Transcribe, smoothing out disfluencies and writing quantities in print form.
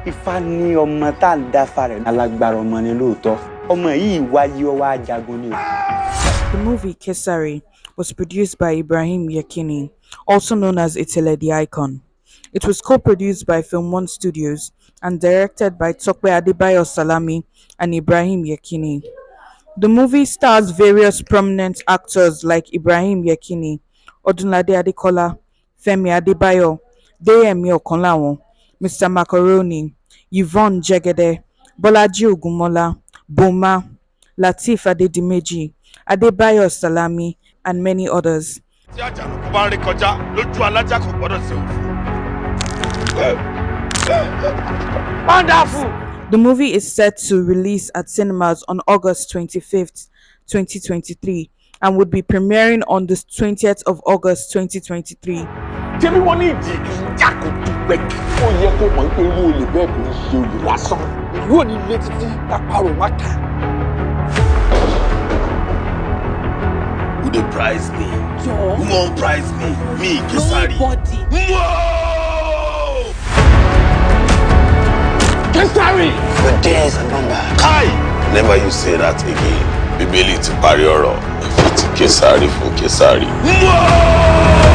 Ifá ní ọmọ tá ń dáfá rẹ̀ alágbára ọmọ ni lóòótọ́. Ọmọ yìí wáyé ó wá jagun ni. The movie Kesari was produced by Ibrahim Yekini, also known as Iteledicon. It was co-produced by Film One Studios and directed by Adbayo Lateef and Ibrahim Yekini. The movie stars various prominent actors like Ibrahim Yekini, Odunlade Adekola, Femi Adbayo, Lateef, Mr. Macaroni, Yvonne Jegede, Bolaji Ogunmola, Boma, Lateef Adedimeji, Adbayo Lateef, and many others. Wonderful! The movie is set to release at cinemas on August 25th, 2023 and would be premiering on the 20th of August 2023. Who they prize me? Who won't prize me? Me, Kesari. Whoa! Kesari! The days are numbered. Kai! Never you say that again. Bibeli ti pari ọ̀rọ̀. Kesari for Kesari. Whoa!